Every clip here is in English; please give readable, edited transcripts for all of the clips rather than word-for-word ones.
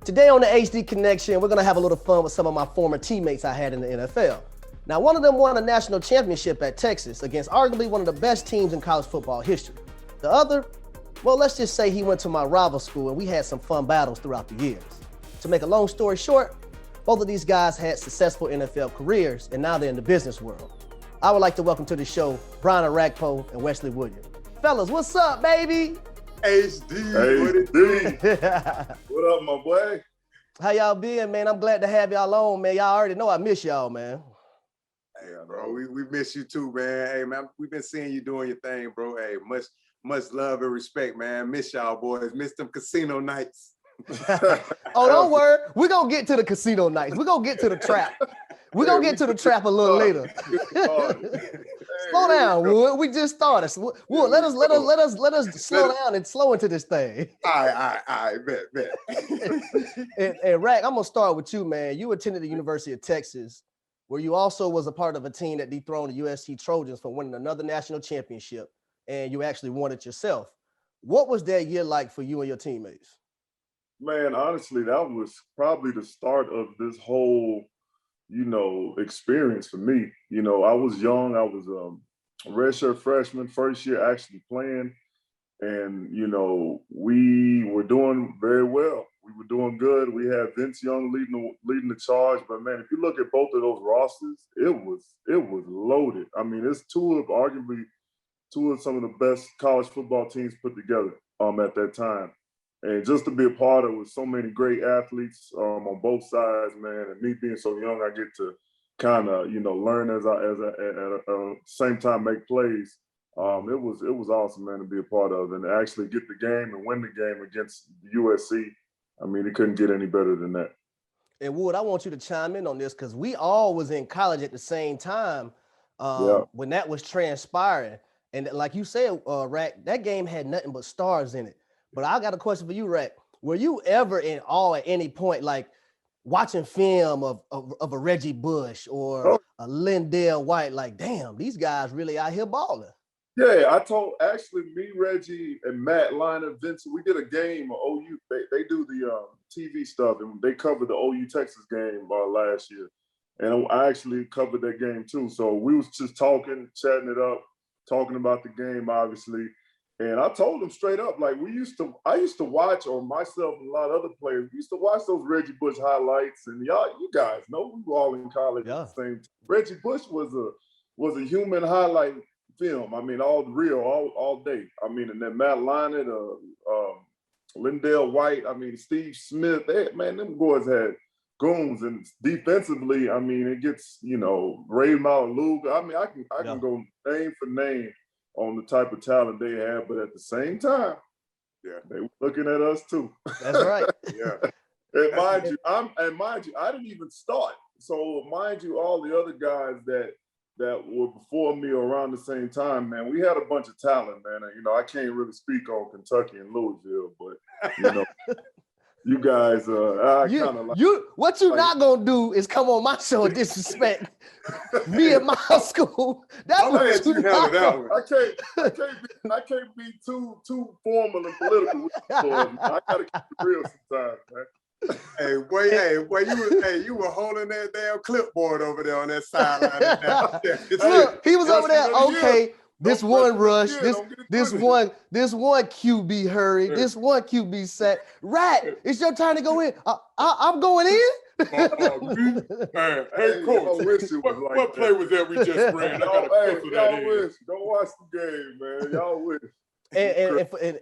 Today on the HD Connection, we're going to have a little fun with some of my former teammates I had in the NFL. Now, one of them won a national championship at Texas against arguably one of the best teams in college football history. The other, well, let's just say he went to my rival school and we had some fun battles throughout the years. To make a long story short, both of these guys had successful NFL careers and now they're in the business world. I would like to welcome to the show Brian Orakpo and Wesley Woodyard. Fellas, what's up, baby? HD, what it do? What up, my boy? How y'all been, man? I'm glad to have y'all on, man. Y'all already know I miss y'all, man. Hey, bro, we miss you too, man. Hey, man, we've been seeing you doing your thing, bro. Hey, much love and respect, man. Miss y'all boys. Miss them casino nights. Oh, don't worry. We're going to get to the casino nights. We're going to get to the trap. We're going to get to the trap a little later. Slow down, Wood. We just started. Wood, let us slow down and slow into this thing. All right, bet. And Rack, I'm going to start with you, man. You attended the University of Texas, where you also was a part of a team that dethroned the USC Trojans from winning another national championship, and you actually won it yourself. What was that year like for you and your teammates? Man, honestly, that was probably the start of this whole, experience for me. I was young. I was a redshirt freshman, first year actually playing. And, we were doing very well. We were doing good. We had Vince Young leading the charge. But, man, if you look at both of those rosters, it was loaded. I mean, it's arguably two of some of the best college football teams put together at that time. And just to be a part of it with so many great athletes on both sides, man, and me being so young, I get to kind of, learn at the same time make plays. It was awesome, man, to be a part of and actually get the game and win the game against USC. I mean, it couldn't get any better than that. And Wood, I want you to chime in on this because we all was in college at the same time when that was transpiring. And like you said, Rack, that game had nothing but stars in it. But I got a question for you, Rack. Were you ever in awe at any point, like watching film of a Reggie Bush or a Lindell White, like, damn, these guys really out here balling? Yeah, I told actually me, Reggie, and Matt Liner, Vincent, we did a game of OU. They do the TV stuff, and they covered the OU Texas game last year. And I actually covered that game too. So we was just talking, chatting it up, talking about the game, obviously. And I told him straight up, like I used to watch, or myself and a lot of other players, we used to watch those Reggie Bush highlights. And you guys know, we were all in college at the same time. Reggie Bush was a human highlight film. I mean, all real, all day. I mean, and then Matt Leinart, Lindell White, I mean, Steve Smith, them boys had goons. And defensively, I mean, it gets, Ray Maluga. I mean, I can go name for name on the type of talent they have, but at the same time, they were looking at us too. That's right. And mind you, I didn't even start. So mind you, all the other guys that were before me around the same time, man, we had a bunch of talent, man. And, I can't really speak on Kentucky and Louisville, but you guys, what you not gonna do is come on my show and disrespect me at my school. That's what you not gonna do. I can't be too formal and political with you boys. I gotta keep it real sometimes, man. You were holding that damn clipboard over there on that sideline. Look, he was over there. Okay. This one rush, this one QB hurry, this one QB set. Rat, it's your time to go in. I'm going in. Hey, coach, what play was that we just ran? Y'all wish. Don't watch the game, man. Y'all wish.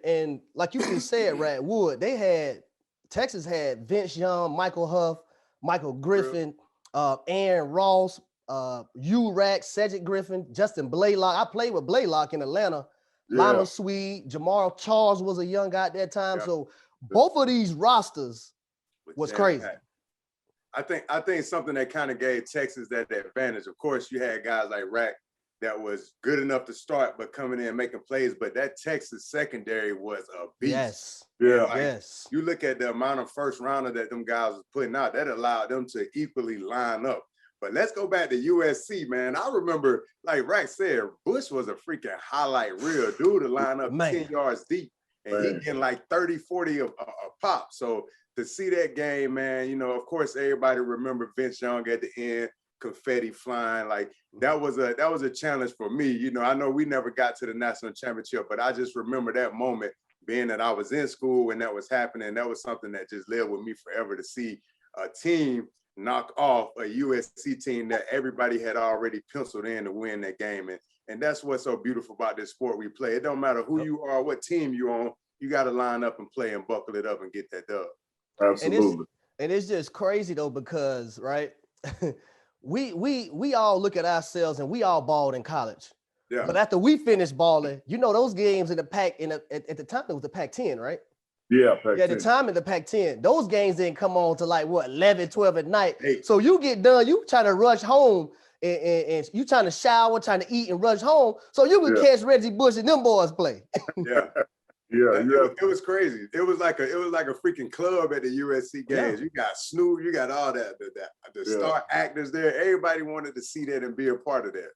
And like you just said, Rat Wood, Texas had Vince Young, Michael Huff, Michael Griffin, Aaron Ross, Rack, Cedric Griffin, Justin Blaylock. I played with Blaylock in Atlanta. Lama Swede, Jamal Charles was a young guy at that time. So both of these rosters was crazy. I think something that kind of gave Texas that advantage. Of course, you had guys like Rack that was good enough to start, but coming in and making plays. But that Texas secondary was a beast. Yes. Yes. You look at the amount of first rounder that them guys was putting out, that allowed them to equally line up. But let's go back to USC, man. I remember, like Rack said, Bush was a freaking highlight reel dude to line up 10 yards deep. And he getting like 30, 40 a pop. So to see that game, man, you know, of course, everybody remember Vince Young at the end, confetti flying. Like that was a challenge for me. You know, I know we never got to the national championship, but I just remember that moment, being that I was in school when that was happening. That was something that just lived with me forever, to see a team knock off a USC team that everybody had already penciled in to win that game. And that's what's so beautiful about this sport we play. It don't matter who you are, what team you're on, you got to line up and play and buckle it up and get that dub. Absolutely. And it's just crazy though, because right, we all look at ourselves and we all balled in college. Yeah. But after we finished balling, you know, those games in the Pac at the time it was the Pac-10, right? Yeah, Pac-10. Yeah, at the time in the Pac-10, those games didn't come on to like what 11, 12 at night. Hey. So you get done, you trying to rush home and you trying to shower, trying to eat and rush home, so you can catch Reggie Bush and them boys play. Yeah. Yeah, it was crazy. It was like a freaking club at the USC games. Yeah. You got Snoop, you got all that, the star actors there. Everybody wanted to see that and be a part of that.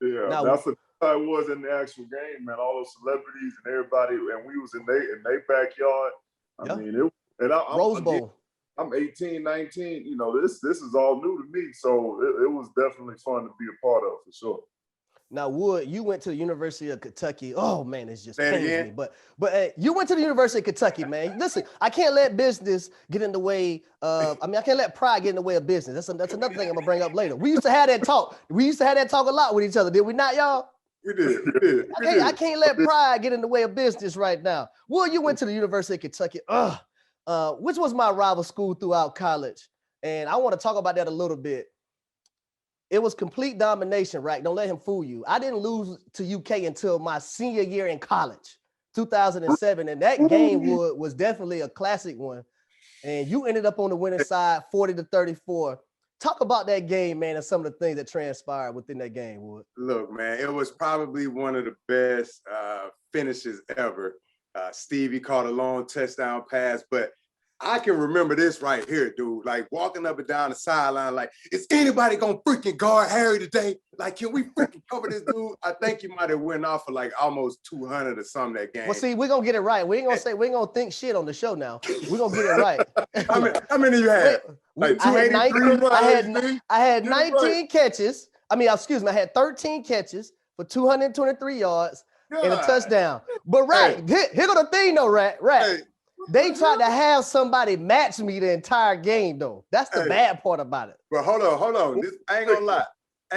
Yeah, now, that's what it was in the actual game, man. All those celebrities and everybody, and we was in their backyard. I mean, Rose Bowl. I'm 18, 19. You know, this is all new to me, so it was definitely fun to be a part of, for sure. Now, Wood, you went to the University of Kentucky. Oh man, it's just pains me. But you went to the University of Kentucky, man. Listen, I can't let business get in the way of. I mean, I can't let pride get in the way of business. That's another thing I'm gonna bring up later. We used to have that talk. We used to have that talk a lot with each other, did we not, y'all? We did. I can't let pride get in the way of business right now. Wood, you went to the University of Kentucky, which was my rival school throughout college, and I want to talk about that a little bit. It was complete domination, right? Don't let him fool you. I didn't lose to UK until my senior year in college, 2007. And that game was definitely a classic one. And you ended up on the winning side, 40-34. Talk about that game, man, and some of the things that transpired within that game, Wood. Look, man, it was probably one of the best finishes ever. Stevie caught a long touchdown pass, but I can remember this right here, dude. Like walking up and down the sideline, like, is anybody gonna freaking guard Harry today? Like, can we freaking cover this dude? I think you might have went off for like almost 200 or something that game. Well, see, we're gonna get it right. We ain't gonna think shit on the show now. We're gonna get it right. How many you had? Like 283? I had 19 catches. I mean, excuse me, I had 13 catches for 223 yards and a touchdown. But here go the thing though, Rat. Hey. They tried to have somebody match me the entire game, though. That's the bad part about it. But hold on. I ain't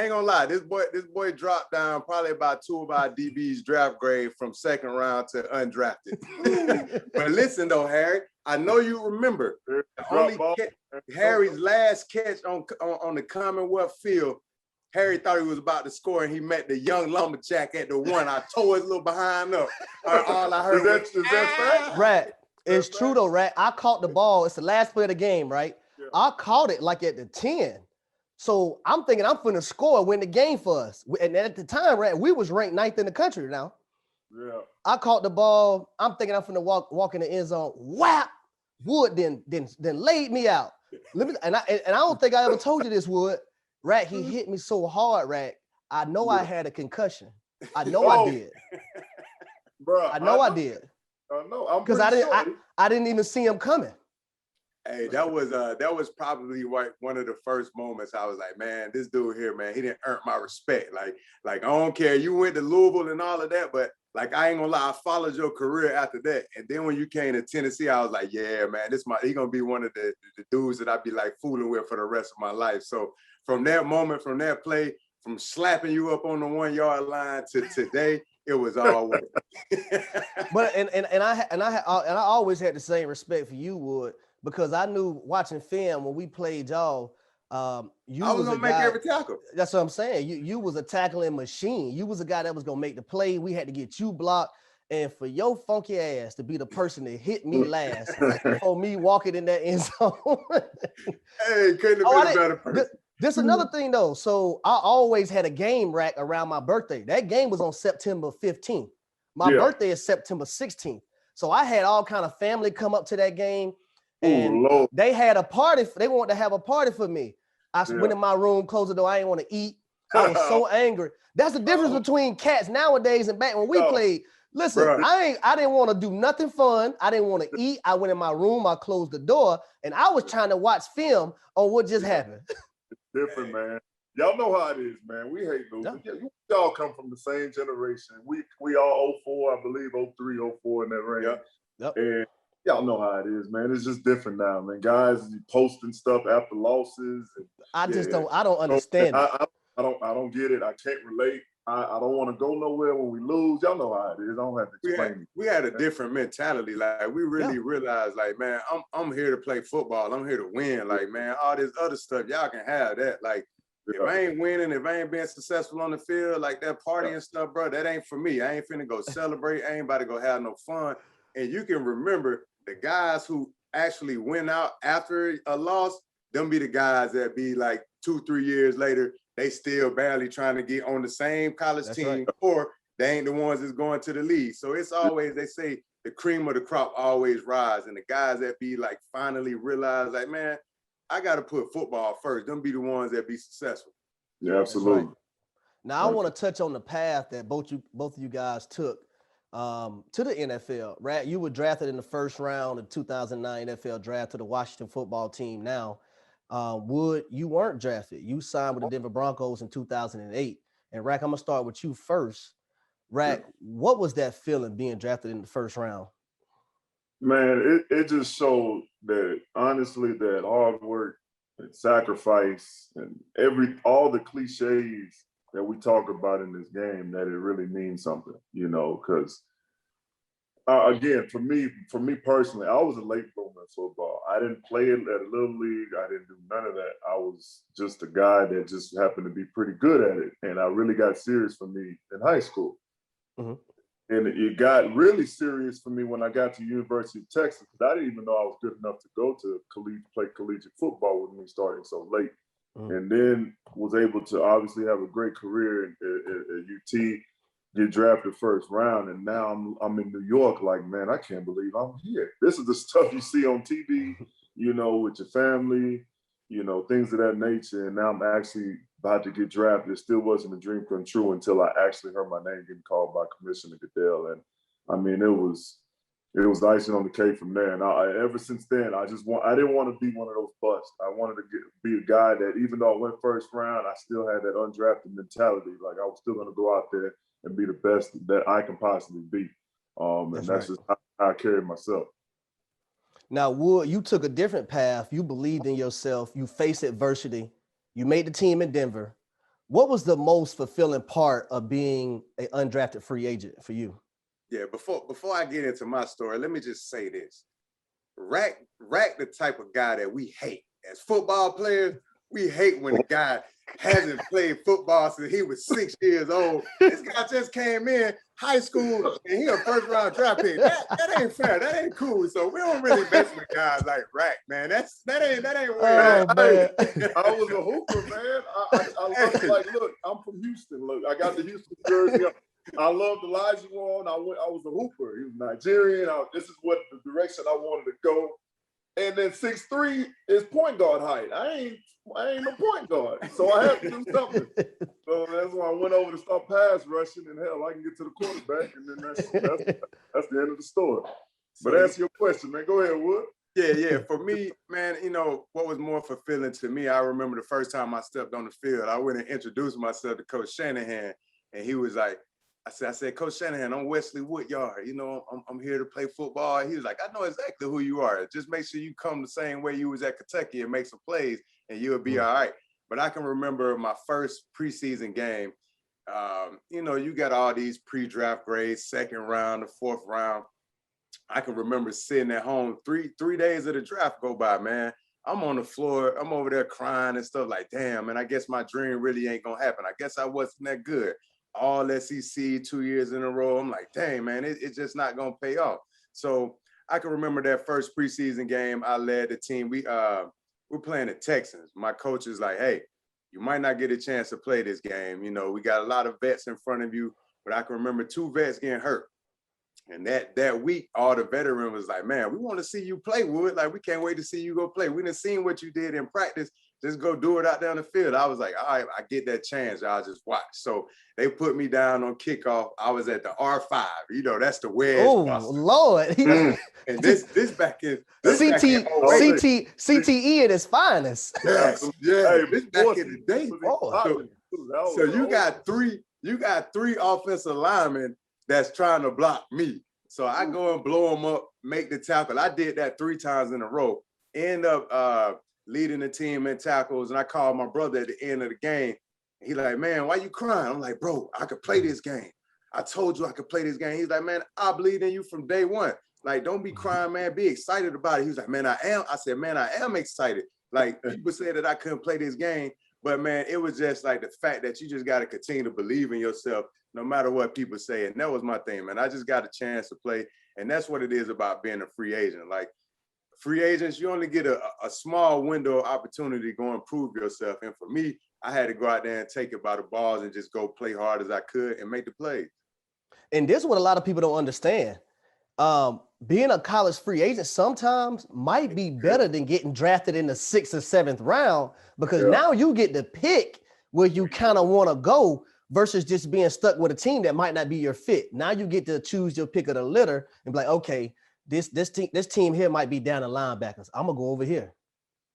gonna lie. This boy dropped down probably about 2 of our DB's draft grade from second round to undrafted. But listen though, Harry, I know you remember Harry's last catch on the Commonwealth field. Harry thought he was about to score, and he met the young lumberjack at the one. I tore his little behind up. All I heard is that fact? Right. It's true though, Rat. I caught the ball. It's the last play of the game, right? Yeah. I caught it like at the 10. So I'm thinking I'm finna score, win the game for us. And at the time, Rat, we was ranked 9th in the country now. Yeah. I caught the ball. I'm thinking I'm finna walk in the end zone. Whap! Wood then laid me out. And I don't think I ever told you this, Wood. Rat, he hit me so hard, Rat. I know I had a concussion. I know I did. Bro, I know I did. No, because I didn't even see him coming. Hey, that was probably one of the first moments I was like, man, this dude here, man, he didn't earn my respect. Like I don't care. You went to Louisville and all of that, but like I ain't gonna lie, I followed your career after that. And then when you came to Tennessee, I was like, yeah, man, he gonna be one of the dudes that I'd be like fooling with for the rest of my life. So from that moment, from that play, from slapping you up on the 1 yard line to today, it was all worth it. But I always had the same respect for you, Wood, because I knew watching film when we played y'all, I was gonna make every tackle. That's what I'm saying. You was a tackling machine. You was a guy that was gonna make the play. We had to get you blocked. And for your funky ass to be the person that hit me last for me walking in that end zone. Hey, couldn't have been a better person. This another thing though. So I always had a game rack around my birthday. That game was on September 15th. My birthday is September 16th. So I had all kind of family come up to that game, and they had a party. They wanted to have a party for me. I went in my room, closed the door. I didn't want to eat. I was so angry. That's the difference between cats nowadays and back when we played. Listen, Bruh. I didn't want to do nothing fun. I didn't want to eat. I went in my room, I closed the door, and I was trying to watch film on what just happened. Different, man. Y'all know how it is, man. We hate losing. Yeah. Y'all come from the same generation. We all 04, I believe, 03, 04 in that range. Yep. And y'all know how it is, man. It's just different now, man. Guys posting stuff after losses. And, I don't understand it. I don't get it. I can't relate. I don't want to go nowhere when we lose. Y'all know how it is. I don't have to explain it. We had a different mentality. Like we really realized, like, man, I'm here to play football. I'm here to win. Like, man, all this other stuff, y'all can have that. Like, if I ain't winning, if I ain't being successful on the field, like that party and stuff, bro, that ain't for me. I ain't finna go celebrate. I ain't about to go have no fun. And you can remember the guys who actually went out after a loss, them be the guys that be like 2-3 years later, they still barely trying to get on the same college team, or they ain't the ones that's going to the league. So it's always, they say the cream of the crop always rise. And the guys that be like finally realize, like, man, I got to put football first. Them be the ones that be successful. Yeah, absolutely. Right. Now I want to touch on the path that both of you guys took to the NFL. Right, you were drafted in the first round of 2009 NFL draft to the Washington football team. Now, Wood, you weren't drafted. You signed with the Denver Broncos in 2008. And Rack, I'm gonna start with you first. Rack, what was that feeling being drafted in the first round? Man, it just showed that honestly that hard work and sacrifice and all the cliches that we talk about in this game, that it really means something, you know, because again, for me personally, I was a late bloomer in football. I didn't play it at a little league. I didn't do none of that. I was just a guy that just happened to be pretty good at it. And I really got serious for me in high school. Mm-hmm. And it got really serious for me when I got to University of Texas, because I didn't even know I was good enough to go to play collegiate football with me starting so late. Mm-hmm. And then was able to obviously have a great career at UT, get drafted first round, and now I'm in New York. Like, man, I can't believe I'm here. This is the stuff you see on TV, you know, with your family, you know, things of that nature. And now I'm actually about to get drafted. It still wasn't a dream come true until I actually heard my name getting called by Commissioner Goodell. And I mean, it was icing on the cake from there. And ever since then, I didn't want to be one of those busts. I wanted to be a guy that, even though I went first round, I still had that undrafted mentality. Like, I was still going to go out there and be the best that I can possibly be. And that's just how I carry myself. Now, Wood, you took a different path. You believed in yourself. You faced adversity. You made the team in Denver. What was the most fulfilling part of being an undrafted free agent for you? Yeah, before I get into my story, let me just say this. Rack the type of guy that we hate. As football players, we hate when a guy hasn't played football since he was 6 years old. This guy just came in high school and he a first round draft pick. That ain't fair. That ain't cool. So we don't really mess with guys like Rack, man. That ain't weird. I was a hooper, man. I love, like, look, I'm from Houston. Look, I got the Houston jersey. I loved Elijah Warren. I was a hooper. He was Nigerian. This is what the direction I wanted to go. And then 6'3" is point guard height. I ain't no point guard. So I had to do something. So that's why I went over to start pass rushing, and hell, I can get to the quarterback, and then that's the end of the story. But answer your question, man. Go ahead, Wood. Yeah. For me, man, you know, what was more fulfilling to me, I remember the first time I stepped on the field, I went and introduced myself to Coach Shanahan, and he was like, I said, Coach Shanahan, I'm Wesley Woodyard. You know, I'm here to play football. He was like, I know exactly who you are. Just make sure you come the same way you was at Kentucky and make some plays, and you'll be all right. But I can remember my first preseason game. You know, you got all these pre-draft grades, second round, the fourth round. I can remember sitting at home, three days of the draft go by, man. I'm on the floor. I'm over there crying and stuff like, damn, man, I guess my dream really ain't going to happen. I guess I wasn't that good. All SEC 2 years in a row. I'm like, dang, man, it's just not going to pay off. So I can remember that first preseason game. I led the team. We're playing the Texans. My coach is like, hey, you might not get a chance to play this game. You know, we got a lot of vets in front of you, but I can remember 2 vets getting hurt. And that week, all the veteran was like, man, we want to see you play, Wood. Like, we can't wait to see you go play. We done seen what you did in practice. Just go do it out there on the field. I was like, all right, I get that chance. I'll just watch. So they put me down on kickoff. I was at the R5. You know, that's the wedge. Oh, buster. Lord. And this back in CTE at its finest. Yes, yeah. Hey, this back in the day. Oh. So you got three offensive linemen that's trying to block me. So I go and blow them up, make the tackle. I did that 3 times in a row. End up leading the team in tackles, and I called my brother at the end of the game. He like, man, why you crying? I'm like, bro, I could play this game. I told you I could play this game. He's like, man, I believe in you from day one. Like, don't be crying, man. Be excited about it. He was like, man, I am. I said, man, I am excited. Like, people said that I couldn't play this game, but man, it was just like the fact that you just got to continue to believe in yourself no matter what people say. And that was my thing, man. I just got a chance to play. And that's what it is about being a free agent. Like, free agents, you only get a small window of opportunity to go and prove yourself. And for me, I had to go out there and take it by the balls and just go play hard as I could and make the plays. And this is what a lot of people don't understand. Being a college free agent sometimes might be better than getting drafted in the 6th or 7th round, because now you get to pick where you kind of want to go versus just being stuck with a team that might not be your fit. Now you get to choose your pick of the litter and be like, okay, this team here might be down the linebackers. I'm gonna go over here.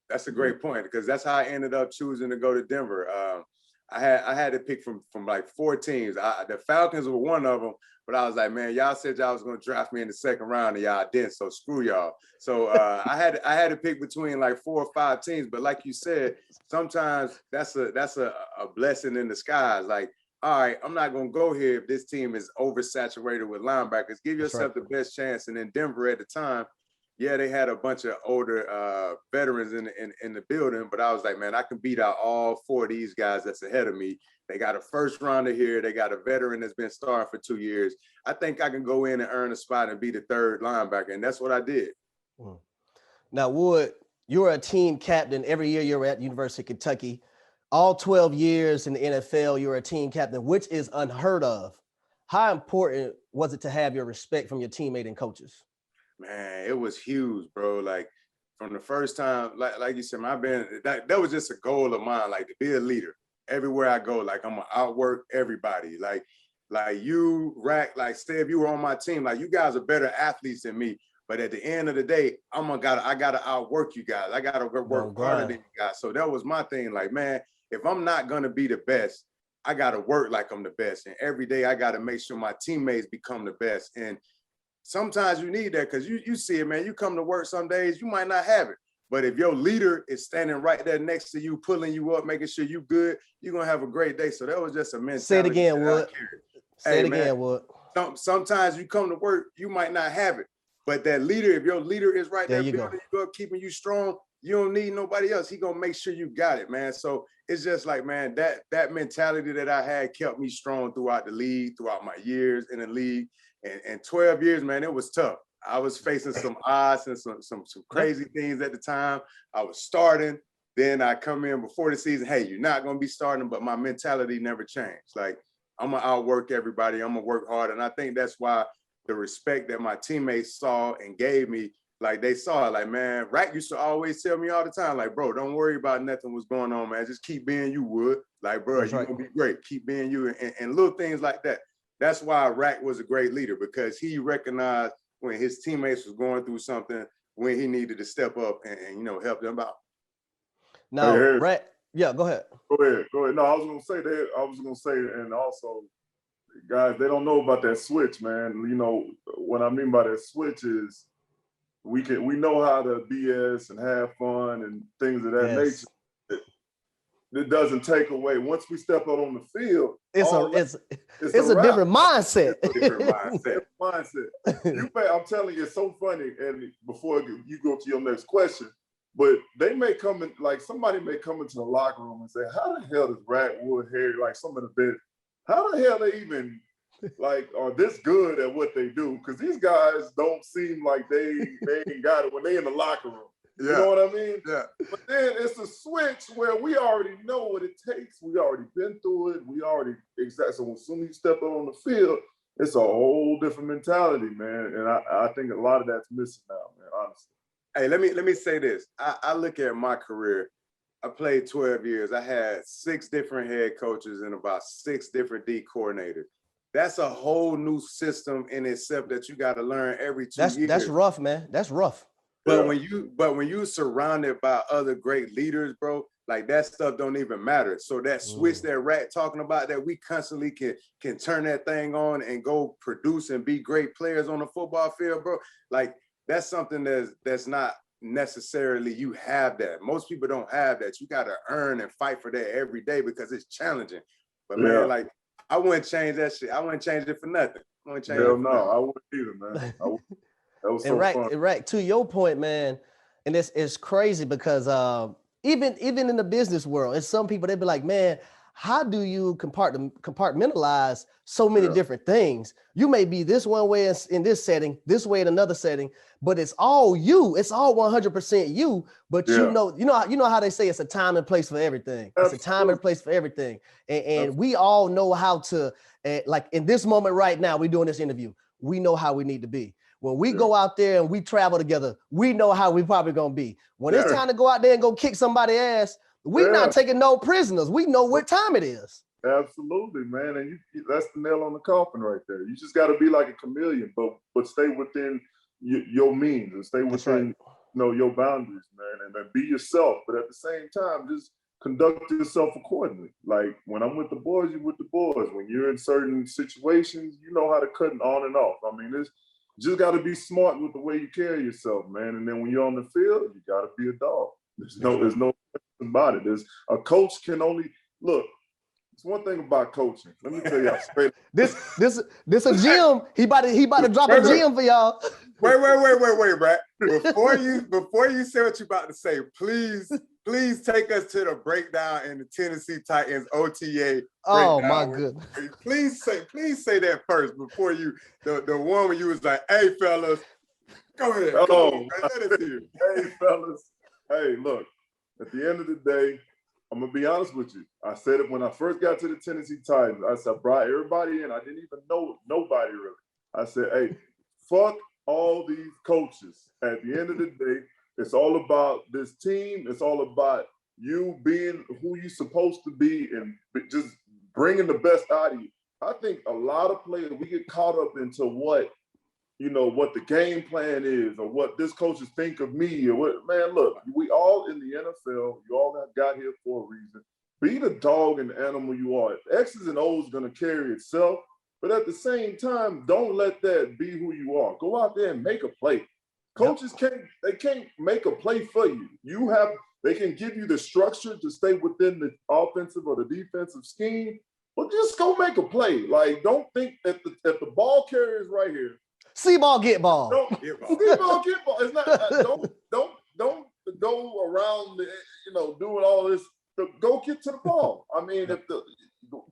That's a great point, because that's how I ended up choosing to go to Denver. I had to pick from like 4 teams. The Falcons were one of them, but I was like, man, y'all said y'all was gonna draft me in the 2nd round, and y'all didn't. So screw y'all. So I had to pick between like 4 or 5 teams. But like you said, sometimes that's a blessing in disguise. Like, all right, I'm not gonna go here if this team is oversaturated with linebackers. Give yourself the best chance. And in Denver at the time, yeah, they had a bunch of older veterans in the building, but I was like, man, I can beat out all 4 of these guys that's ahead of me. They got a 1st rounder here. They got a veteran that's been starting for 2 years. I think I can go in and earn a spot and be the 3rd linebacker, and that's what I did. Now, Wood, you're a team captain every year you're at University of Kentucky. All 12 years in the NFL, you're a team captain, which is unheard of. How important was it to have your respect from your teammate and coaches? Man, it was huge, bro. Like, from the first time, like you said, that was just a goal of mine, like to be a leader everywhere I go. Like, I'm gonna outwork everybody. Like you, Rack, like say if you were on my team, like you guys are better athletes than me. But at the end of the day, I gotta outwork you guys. I gotta work harder than you guys. So that was my thing. Like, man, if I'm not gonna be the best, I gotta work like I'm the best. And every day I gotta make sure my teammates become the best. And sometimes you need that, because you see it, man. You come to work some days, you might not have it. But if your leader is standing right there next to you, pulling you up, making sure you good, you're going to have a great day. So that was just a mentality. Say it again, Wood. Say it again, Wood. Sometimes you come to work, you might not have it. But that leader, if your leader is right there building you up, keeping you strong, you don't need nobody else. He going to make sure you got it, man. So it's just like, man, that mentality that I had kept me strong throughout the league, throughout my years in the league. And 12 years, man, it was tough. I was facing some odds and some crazy things at the time. I was starting. Then I come in before the season, hey, you're not going to be starting, but my mentality never changed. Like, I'm going to outwork everybody. I'm going to work hard. And I think that's why the respect that my teammates saw and gave me, like they saw it, like, man, Rack used to always tell me all the time, like, bro, don't worry about nothing what's going on, man. Just keep being you, Wood. Like, bro, you're going to be great. Keep being you, and little things like that. That's why Rack was a great leader, because he recognized when his teammates was going through something, when he needed to step up and help them out. Now, Rack, yeah, go ahead. Go ahead. No, I was gonna say that. And also, guys, they don't know about that switch, man. You know what I mean by that switch is we know how to BS and have fun and things of that nature. It doesn't take away. Once we step out on the field, it's a different mindset. It's a different mindset. I'm telling you, it's so funny. And before you go to your next question, but they may come in, like somebody may come into the locker room and say, "How the hell does Rack, Wood, Harry, like some of the best? How the hell they even like are this good at what they do?" Because these guys don't seem like they ain't got it when they in the locker room. You know what I mean? Yeah. But then it's a switch where we already know what it takes. We already been through it. We already so as soon as you step out on the field, it's a whole different mentality, man. And I think a lot of that's missing now, man, honestly. Hey, let me say this. I look at my career, I played 12 years. I had 6 different head coaches and about 6 different D coordinators. That's a whole new system in itself that you got to learn every 2 years. That's rough, man. That's rough. But when you surrounded by other great leaders, bro, like that stuff don't even matter. So that switch that Rat talking about, that we constantly can turn that thing on and go produce and be great players on the football field, bro. Like that's something that's not necessarily you have that. Most people don't have that. You got to earn and fight for that every day because it's challenging. But man, like I wouldn't change that shit. I wouldn't change it for nothing. I wouldn't change it for nothing. I wouldn't either, man. That was so fun. Right. To your point, man, and it's crazy because even in the business world, it's some people, they be like, man, how do you compartmentalize so many different things? You may be this one way in this setting, this way in another setting, but it's all you. It's all 100% you. But you know how they say it's a time and place for everything. Absolutely. It's a time and place for everything. And we all know how to, like in this moment right now, we're doing this interview. We know how we need to be. When we go out there and we travel together, we know how we probably gonna be. When it's time to go out there and go kick somebody's ass, we're not taking no prisoners. We know what time it is. Absolutely, man. And that's the nail on the coffin right there. You just got to be like a chameleon, but stay within your means and stay within your boundaries, man. And then be yourself. But at the same time, just conduct yourself accordingly. Like when I'm with the boys, you're with the boys. When you're in certain situations, you know how to cut on and off. I mean, you just got to be smart with the way you carry yourself, man. And then when you're on the field, you got to be a dog. There's no question about it. There's a coach can only look. It's one thing about coaching. Let me tell y'all straight. This a gym. He about to drop a gym for y'all. Wait, Brad. Before you say what you about to say, please take us to the breakdown in the Tennessee Titans OTA. Oh my goodness. Please say that first before you the one where you was like, hey fellas, go ahead. Hey fellas. Hey, look, at the end of the day, I'm gonna be honest with you. I said it when I first got to the Tennessee Titans. I said, I brought everybody in. I didn't even know nobody really. I said, hey, fuck all these coaches. At the end of the day, it's all about this team. It's all about you being who you're supposed to be and just bringing the best out of you. I think a lot of players, we get caught up into what the game plan is or what this coaches think of me or what, man, look, we all in the NFL, you all got here for a reason. Be the dog and the animal you are. X's and O's going to carry itself, but at the same time, don't let that be who you are. Go out there and make a play. Coaches can't make a play for you. They can give you the structure to stay within the offensive or the defensive scheme, but just go make a play. Like, don't think that the ball carrier is right here. See ball, get ball. See ball, get ball. It's not. Don't go around, doing all this. Go get to the ball. I mean,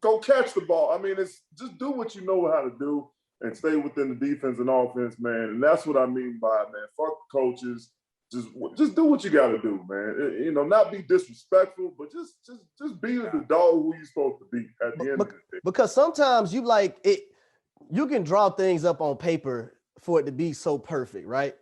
go catch the ball. I mean, it's just do what you know how to do and stay within the defense and offense, man. And that's what I mean by, man, fuck the coaches. Just do what you got to do, man. Not be disrespectful, but just be the dog who you're supposed to be at the end of the day. Because sometimes you can draw things up on paper for it to be so perfect, right?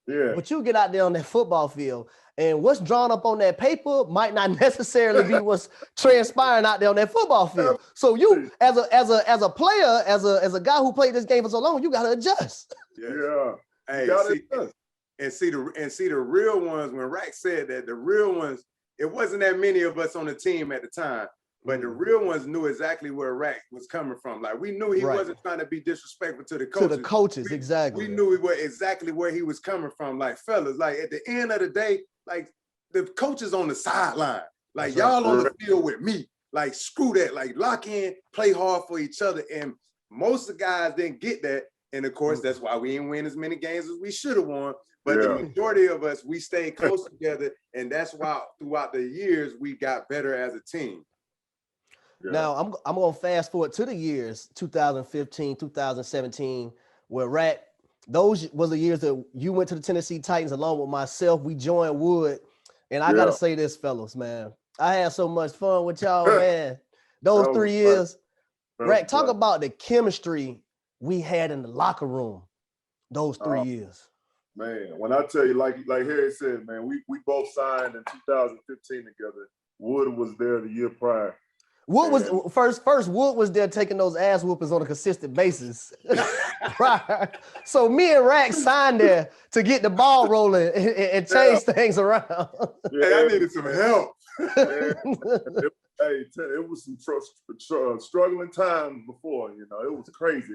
Yeah. But you get out there on that football field, and what's drawn up on that paper might not necessarily be what's transpiring out there on that football field. So you, as a player, as a guy who played this game for so long, you gotta adjust. Yeah. Hey, see the real ones. When Rack said that, the real ones, it wasn't that many of us on the team at the time. But the real ones knew exactly where Rack was coming from. Like, we knew he wasn't trying to be disrespectful to the coaches. To the coaches, exactly. We knew exactly where he was coming from. Like, fellas, like at the end of the day, like the coaches on the sideline, like y'all on the field with me. Like, screw that. Like, lock in, play hard for each other. And most of the guys didn't get that. And of course, that's why we didn't win as many games as we should have won. But the majority of us, we stayed close together. And that's why throughout the years, we got better as a team. Yeah. Now, I'm going to fast forward to the years 2015, 2017, where Rat, those was the years that you went to the Tennessee Titans along with myself. We joined Wood. And I got to say this, fellas, man. I had so much fun with y'all, man. Those 3 years. Rat, talk about the chemistry we had in the locker room those 3 years. Man, when I tell you, like Harry said, man, we both signed in 2015 together. Wood was there the year prior. Wood was first. Wood was there taking those ass whoopers on a consistent basis. Right. So me and Rack signed there to get the ball rolling and change things around. Hey, I needed some help. It was some struggling times before, you know. It was crazy,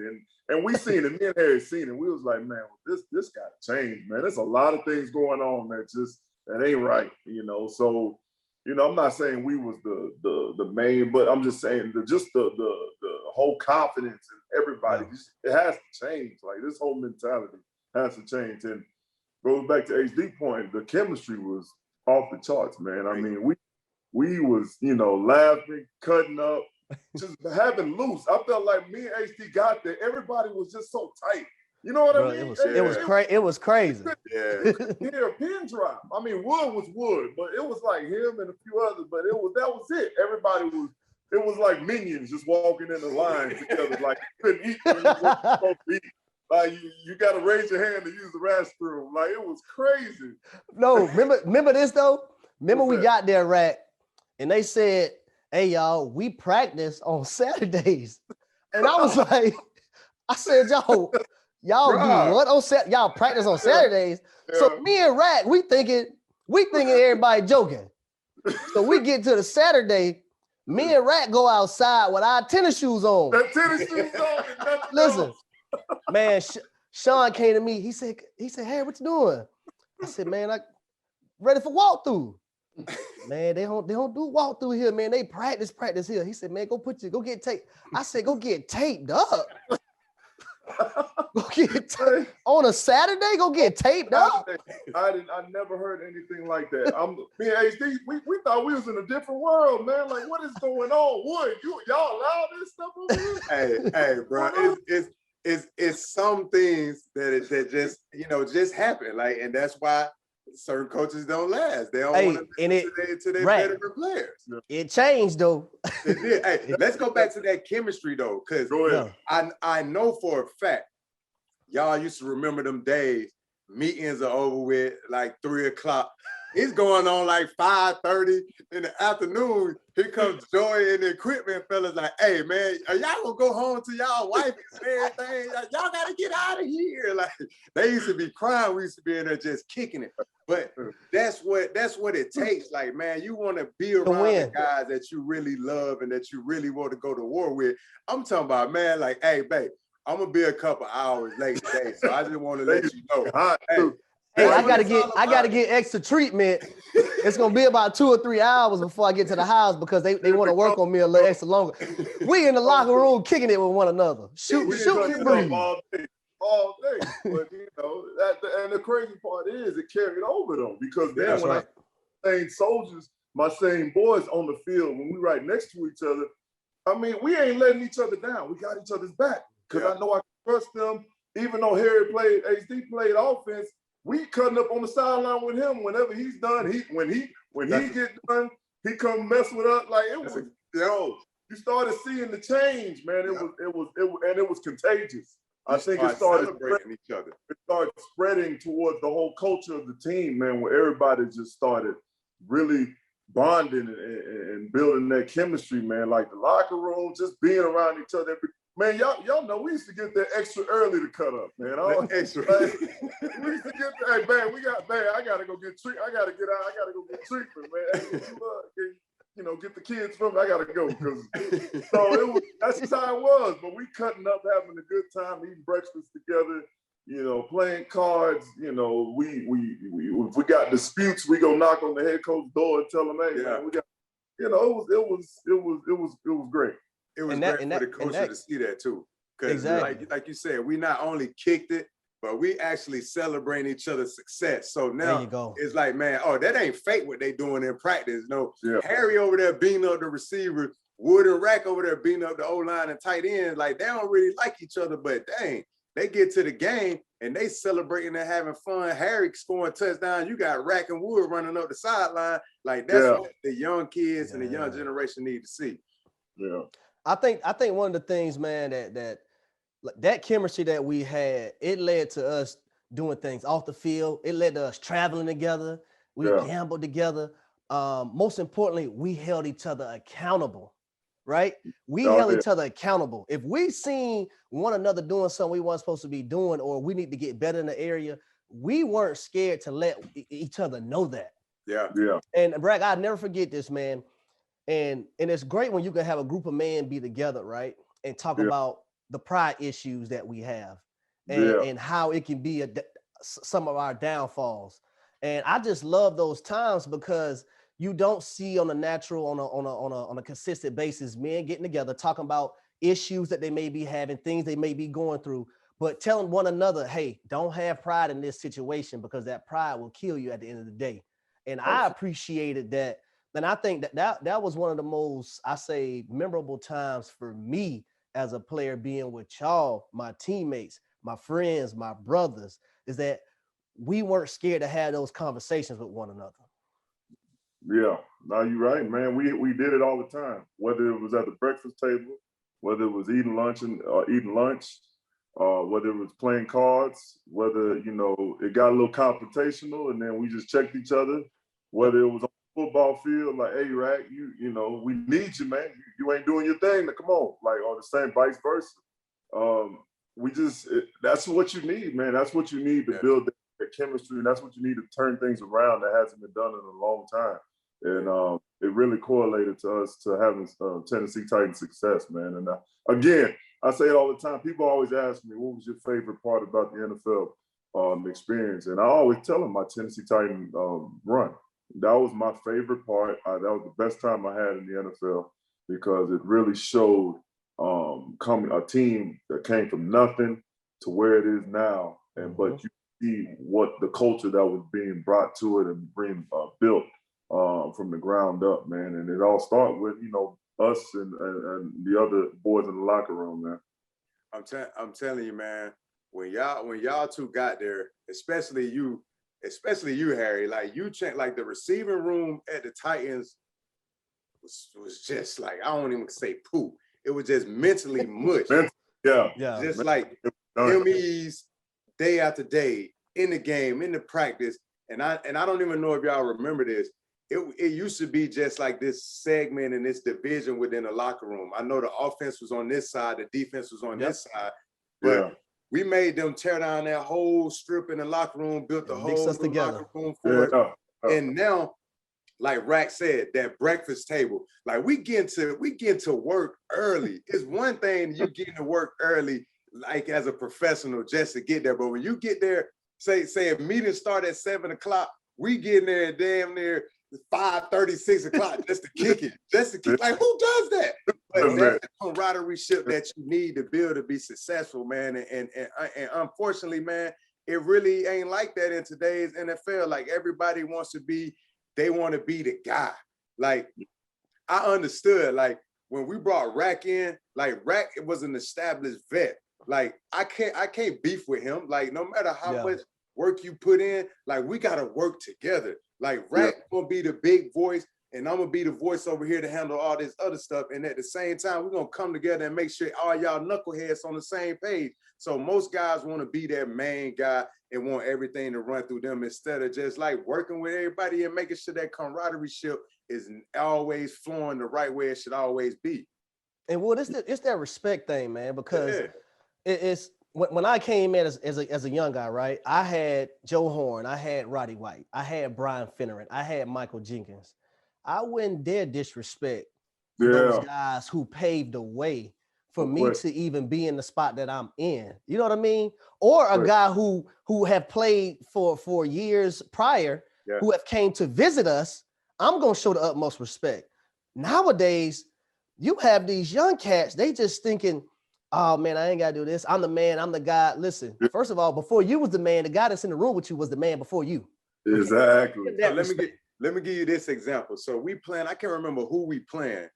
and we seen it. Me and Harry seen it. We was like, man, this got to change, man. There's a lot of things going on that ain't right, you know. So, you know, I'm not saying we was the main, but I'm just saying the whole confidence in everybody. It has to change. Like, this whole mentality has to change. And goes back to HD point. The chemistry was off the charts, man. I mean, we was, you know, laughing, cutting up, just having loose. I felt like me and HD got there. Everybody was just so tight. You know what I mean? It was crazy. Yeah. Here, a pin drop. I mean, Wood was Wood, but it was like him and a few others. But that was it. Everybody was. It was like minions just walking in the line together. Like, you couldn't eat when you weren't supposed to eat. Like, you got to raise your hand to use the restroom. Like, it was crazy. No, remember this though. Remember we got there, Rack, and they said, "Hey y'all, we practice on Saturdays," and I was like, "I said, y'all do what on Saturday? Y'all practice on Saturdays?" Yeah. So me and Rack, we thinking everybody joking. So we get to the Saturday, me and Rack go outside with our tennis shoes on. That tennis shoes on. Listen, man, Sean came to me. He said, "Hey, what you doing?" I said, "Man, I ready for walkthrough." Man, they don't do walkthrough here, man. They practice here. He said, "Man, go get taped." I said, "Go get taped up." Go get taped on a Saturday. Go get taped up. I never heard anything like that. Me and HD, we thought we was in a different world, man. Like, what is going on? What y'all allow this stuff over here? Hey, bro, it's some things that just, you know, just happen. Like, and that's why certain coaches don't last. They don't want to their veteran players. It changed though. It did. Hey, let's go back to that chemistry though, because I know for a fact y'all used to remember them days. Meetings are over with like 3 o'clock. It's going on like 5:30 in the afternoon. Here comes Joey and the equipment fellas like, "Hey man, are y'all gonna go home to y'all wife and everything? Y'all gotta get out of here." Like, they used to be crying. We used to be in there just kicking it. But that's what it takes. Like, man, you want to be around the guys that you really love and that you really want to go to war with. I'm talking about, man, like, hey, babe, I'm gonna be a couple hours late today, so I just want to let you know. Hey, I gotta get extra treatment. It's gonna be about 2 or 3 hours before I get to the house because they want to work on me a little extra longer. We in the locker room kicking it with one another, shooting all day. But you know, and the crazy part is it carried over though, because then I same soldiers, my same boys on the field, when we right next to each other, I mean, we ain't letting each other down. We got each other's back because I know I can trust them. Even though HD played offense, we cutting up on the sideline with him whenever he's done. When he get done, he come mess with us. Like, it was, you started seeing the change, man. It was contagious. I think it started spreading each other. It started spreading towards the whole culture of the team, man, where everybody just started really bonding and building that chemistry, man. Like the locker room, just being around each other. Man, y'all know we used to get there extra early to cut up, man. Extra. We used to get there. Hey, man, I gotta go get treatment. I gotta get out. I gotta go get treatment, man. Hey, you know, get the kids from me. I gotta go that's just how it was. But we cutting up, having a good time, eating breakfast together. You know, playing cards. You know, we if we got disputes, we go knock on the head coach's door and tell him, "Hey, man, we got." You know, it was great. It was great for the coach to see that too, because like you said, we not only kicked it, but we actually celebrate each other's success. So now it's like, man, that ain't fake what they doing in practice. No, Harry over there beating up the receiver, Wood and Rack over there beating up the O-line and tight ends. Like, they don't really like each other, but dang, they get to the game and they celebrating and having fun. Harry scoring touchdowns. You got Rack and Wood running up the sideline. Like, that's what the young kids and the young generation need to see. Yeah. I think one of the things, man, that chemistry that we had, it led to us doing things off the field. It led to us traveling together. We gambled together. most importantly, we held each other accountable, right? We held each other accountable. If we seen one another doing something we weren't supposed to be doing, or we need to get better in the area, we weren't scared to let each other know that. Yeah. And Bragg, I'll never forget this, man. And it's great when you can have a group of men be together, right? And talk about the pride issues that we have and how it can be some of our downfalls. And I just love those times because you don't see on a natural, on a consistent basis, men getting together, talking about issues that they may be having, things they may be going through, but telling one another, hey, don't have pride in this situation because that pride will kill you at the end of the day. And I appreciated that. And I think that was one of the most, I say, memorable times for me as a player, being with y'all, my teammates, my friends, my brothers, is that we weren't scared to have those conversations with one another. Yeah, no, you're right, man. We did it all the time, whether it was at the breakfast table, whether it was eating lunch, whether it was playing cards, whether, it got a little confrontational and then we just checked each other, whether it was on the football field, like, hey, Rack, we need you, man. You ain't doing your thing. Come on, like, or the same vice versa. That's what you need, man. That's what you need to build that chemistry, and that's what you need to turn things around that hasn't been done in a long time. And it really correlated to us to having Tennessee Titans success, man. And again, I say it all the time. People always ask me, what was your favorite part about the NFL experience? And I always tell them my Tennessee Titan run. That was my favorite part. That was the best time I had in the NFL because it really showed a team that came from nothing to where it is now. And but you see what the culture that was being brought to it and being built from the ground up, man. And it all started with us and the other boys in the locker room, man. I'm telling you, man. When y'all two got there, especially you, Harry, like you check, like the receiving room at the Titans was just like, I don't even say poop. It was just mentally mush. Yeah. Just like MEs day after day in the game, in the practice. And I don't even know if y'all remember this. It used to be just like this segment and this division within the locker room. I know the offense was on this side, the defense was on this side, but we made them tear down that whole strip in the locker room, built the whole locker room for us. And now, like Rack said, that breakfast table, like we get to work early. It's one thing you getting to work early, like as a professional, just to get there. But when you get there, say a meeting start at 7 o'clock, we get there damn near 5:30, 6 o'clock just to kick it. Like, who does that? But that's the camaraderie ship that you need to build to be successful, man. And unfortunately, man, it really ain't like that in today's NFL. Like everybody wants to be the guy. Like I understood, like when we brought Rack in, like Rack, it was an established vet. Like I can't beef with him. Like no matter how much work you put in, like we gotta work together. Like Rack gonna be the big voice, and I'm gonna be the voice over here to handle all this other stuff. And at the same time, we're gonna come together and make sure all y'all knuckleheads on the same page. So most guys want to be their main guy and want everything to run through them instead of just like working with everybody and making sure that camaraderie ship is always flowing the right way it should always be. And well, it's that respect thing, man, because it's when I came in as a young guy, right? I had Joe Horn, I had Roddy White, I had Brian Finneran, I had Michael Jenkins. I wouldn't dare disrespect those guys who paved the way for me to even be in the spot that I'm in. You know what I mean? Or a guy who have played for years prior, who have came to visit us. I'm gonna show the utmost respect. Nowadays, you have these young cats, they just thinking, oh man, I ain't gotta do this. I'm the man, I'm the guy. Listen, first of all, before you was the man, the guy that's in the room with you was the man before you. Exactly. Let me give you this example. So we playing, I can't remember who we playing,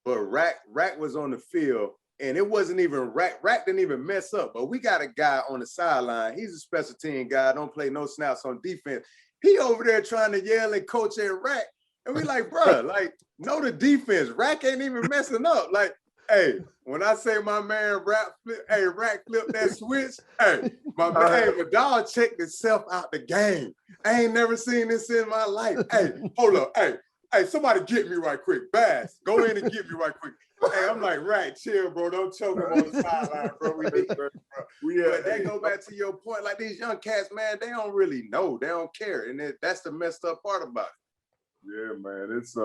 but Rack was on the field, and it wasn't even Rack. Rack didn't even mess up, but we got a guy on the sideline. He's a special team guy, don't play no snaps on defense. He over there trying to yell and coach at Rack. And we like, bro, like, know the defense. Rack ain't even messing up. Like, hey, when I say my man Rack flipped that switch, hey, my dog checked himself out the game. I ain't never seen this in my life. Hey, hold up. Hey, Hey, somebody get me right quick. Bass, go in and get me right quick. Hey, I'm like, right, chill, bro. Don't choke him on the sideline, bro. We need, bro. But that go back to your point. Like these young cats, man, they don't really know. They don't care. And that's the messed up part about it. Yeah, man. It's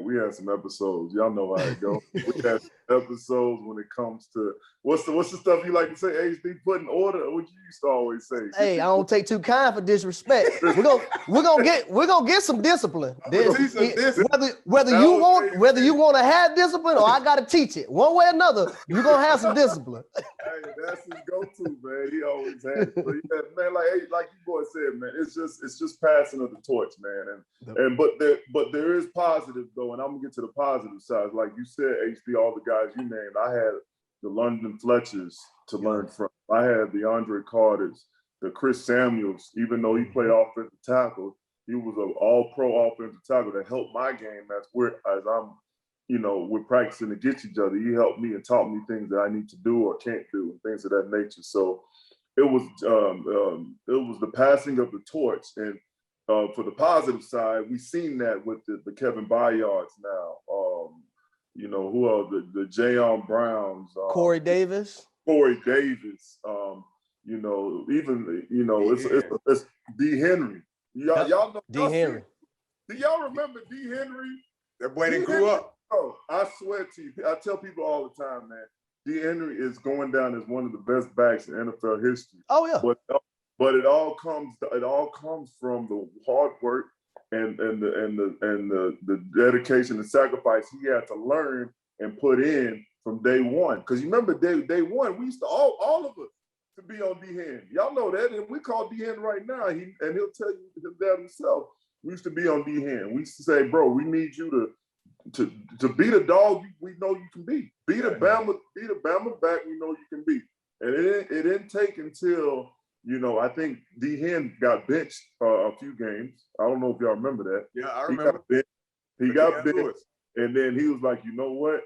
we had some episodes. Y'all know how it goes. We had some episodes when it comes to what's the stuff you like to say, HD, put in order? What you used to always say. Hey, I don't take too kind for disrespect. We're gonna get some discipline. Whether you want to have discipline or I gotta teach it. One way or another, you're gonna have some discipline. Hey, that's his go-to, man. He always had it. But yeah, man, like you boys said, man, it's just passing of the torch, man. But there is positive though, and I'm gonna get to the positive side. Like you said, HD, all the guys you named, I had the London Fletchers to learn from. I had the Andre Carters, the Chris Samuels, even though he played offensive tackle, he was an all-pro offensive tackle that helped my game as I'm, we're practicing against each other. He helped me and taught me things that I need to do or can't do and things of that nature. So it was the passing of the torch. And for the positive side, we've seen that with the Kevin Byards now. Who are the Jayon Browns? Corey Davis. It's D. Henry. Y'all know D. Henry. Do y'all remember D. Henry? That boy that grew up. Oh, I swear to you, I tell people all the time, man. D. Henry is going down as one of the best backs in NFL history. Oh yeah. But it all comes from the hard work and the dedication and sacrifice he had to learn and put in from day one. Because you remember day one, we used to all of us to be on D. Henry. Y'all know that, and we call D. Henry right now. He'll tell you that himself. We used to be on D. Henry. We used to say, bro, we need you to be the dog we know you can be. Be the Bama back we know you can be. And it didn't take until, I think D. Henry got benched a few games. I don't know if y'all remember that. Yeah, I remember. He got benched, and then he was like, you know what?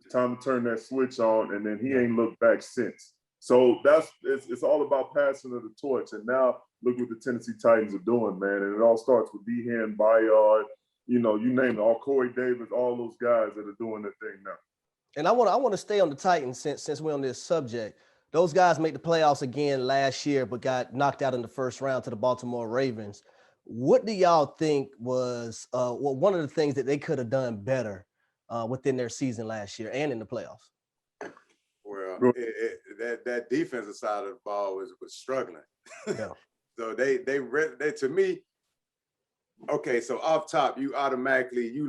It's time to turn that switch on, and then he ain't looked back since. So it's all about passing of the torch. And now look what the Tennessee Titans are doing, man. And it all starts with D. Henry, Byard, you name it, all Corey Davis, all those guys that are doing their thing now. And I want to stay on the Titans since we're on this subject. Those guys made the playoffs again last year, but got knocked out in the first round to the Baltimore Ravens. What do y'all think was one of the things that they could have done better within their season last year and in the playoffs? Well, that defensive side of the ball was struggling. Yeah. So they to me. Okay, so off top, you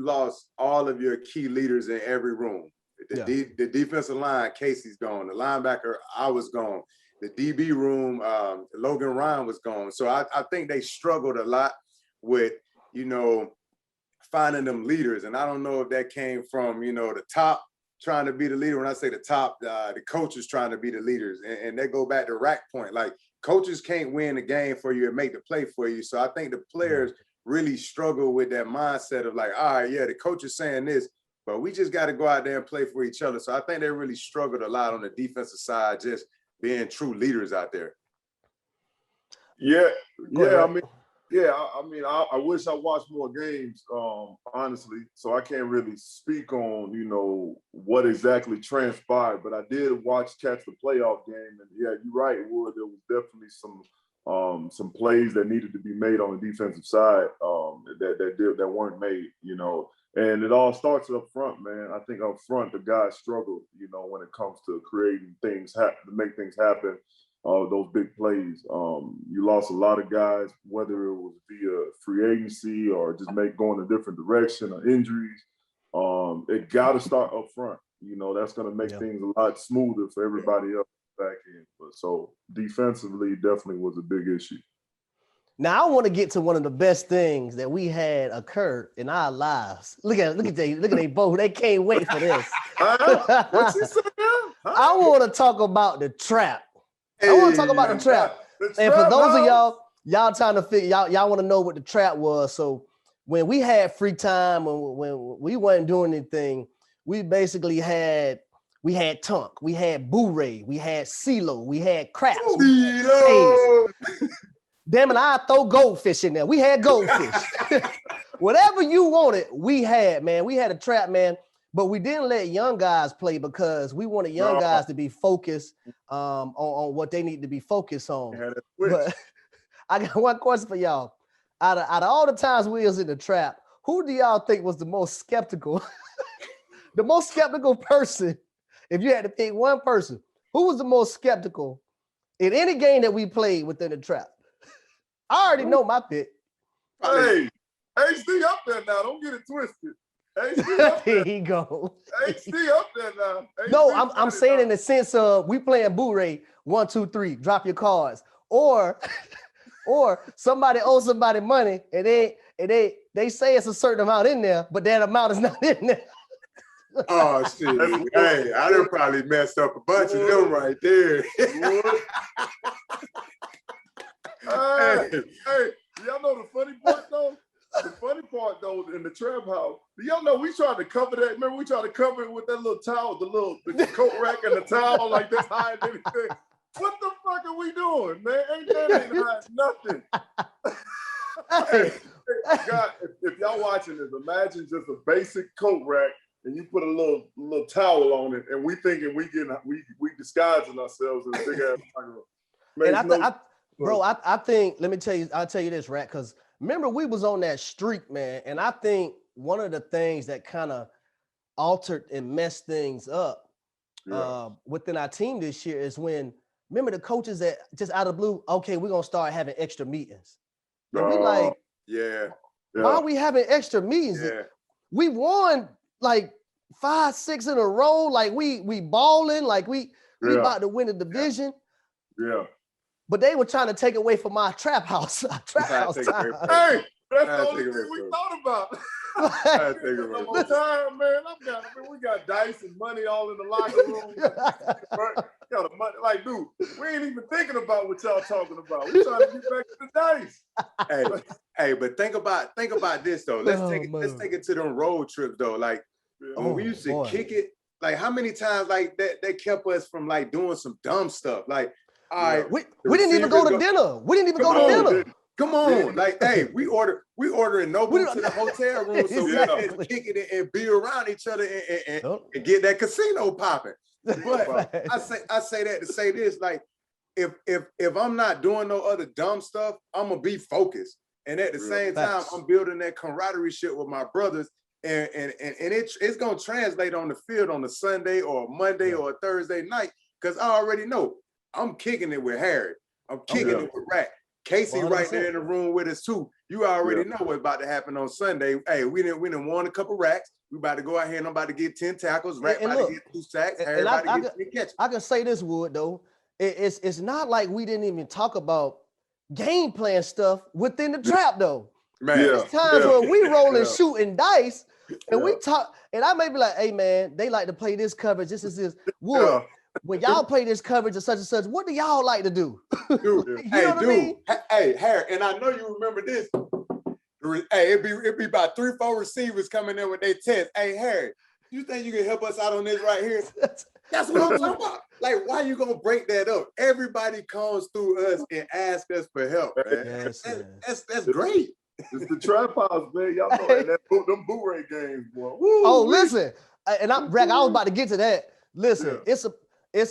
lost all of your key leaders in every room. The defensive line, Casey's gone. The linebacker, I was gone. The DB room, Logan Ryan was gone. So I think they struggled a lot with, finding them leaders. And I don't know if that came from, the top trying to be the leader. When I say the top, the coaches trying to be the leaders. And they go back to rack point. Like, coaches can't win the game for you and make the play for you. So I think the players really struggle with that mindset of like, all right, yeah, the coach is saying this, but we just got to go out there and play for each other. So I think they really struggled a lot on the defensive side, just being true leaders out there. I wish I watched more games, honestly. So I can't really speak on, what exactly transpired. But I did catch the playoff game, and yeah, you're right, Wood. There was definitely some plays that needed to be made on the defensive side that weren't made, And it all starts up front, man. I think up front the guys struggle, when it comes to creating things to make things happen. Those big plays. You lost a lot of guys, whether it was via free agency or just going a different direction or injuries. It got to start up front. That's going to make things a lot smoother for everybody else back in. But so defensively, definitely was a big issue. Now I want to get to one of the best things that we had occur in our lives. Look at they both. They can't wait for this. What's he saying? I want to talk about the trap. I want to talk about the trap. And for those of y'all trying to figure, y'all want to know what the trap was. So when we had free time, when we weren't doing anything, we basically had Tunk, we had Boo-Ray, we had CeeLo, we had Craps. Damn it, I throw goldfish in there. We had goldfish. Whatever you wanted, we had, man. We had a trap, man. But we didn't let young guys play because we wanted young guys to be focused on what they need to be focused on. But I got one question for y'all. Out of all the times we was in the trap, who do y'all think was the most skeptical? The most skeptical person, if you had to pick one person, who was the most skeptical in any game that we played within the trap? I already know my pick. Hey, HD up there now. Don't get it twisted. HD up there. Here you go. HD up there now. No, I'm saying in the sense of we playing Boo-Ray 1, 2, 3. Drop your cards, or somebody owes somebody money and they say it's a certain amount in there, but that amount is not in there. Oh shit! Hey, I done probably messed up a bunch of them right there. Hey, y'all know the funny part though? The funny part though, in the trap house, y'all know we tried to cover that. Remember, we tried to cover it with that little towel, the coat rack and the towel, like that's hiding anything. What the fuck are we doing, man? Ain't hiding nothing. Hey, God, if y'all watching this, imagine just a basic coat rack and you put a little towel on it, and we thinking we disguising ourselves as big ass. And I think, I'll tell you this, Rat, because remember we was on that streak, man, and I think one of the things that kind of altered and messed things up within our team this year is when, remember the coaches that just out of the blue, okay, we're gonna start having extra meetings. And we like, why are we having extra meetings? Yeah. We won like 5, 6 in a row. Like we balling, like we about to win the division. Yeah. But they were trying to take away from my trap house. Our trap house time. Hey, that's the only thing we thought about. One time, man, we got dice and money all in the locker room. Got the money, like, dude, we ain't even thinking about what y'all talking about. We trying to get back to the dice. Hey, but think about this though. Let's take it to them road trips though. Like when we used to kick it, like how many times like that kept us from like doing some dumb stuff. Like, all right, we didn't even go to dinner. We didn't even go to dinner. Come on, like, hey, we ordering Nobu to the hotel room so we can kick it and be around each other and get that casino popping. But I say that to say this, like, if I'm not doing no other dumb stuff, I'm gonna be focused. And at the same time, I'm building that camaraderie shit with my brothers, and it's gonna translate on the field on a Sunday or a Monday or a Thursday night, because I already know I'm kicking it with Harry. I'm kicking it with Rat. Casey 100%. Right there in the room with us too. You already know what's about to happen on Sunday. Hey, we didn't won a couple racks. We about to go out here and I'm about to get 10 tackles. Rat about to get 2 sacks. Everybody get 10 catches. I can say this, Wood, though. It's not like we didn't even talk about game plan stuff within the trap, though. Man, there's times where we rolling shooting dice and we talk, and I may be like, hey man, they like to play this coverage. This is this. Wood. When y'all play this coverage of such and such, what do y'all like to do? Dude, you know what I mean? Hey, Harry, and I know you remember this. Hey, it'd be about 3, 4 receivers coming in with their test. Hey, Harry, you think you can help us out on this right here? That's what I'm talking about. Like, why you gonna break that up? Everybody comes through us and asks us for help, man. Yes, that's great. It's the trap house, man. Y'all know them Boo-Ray games, boy. Listen, and I was about to get to that. Listen,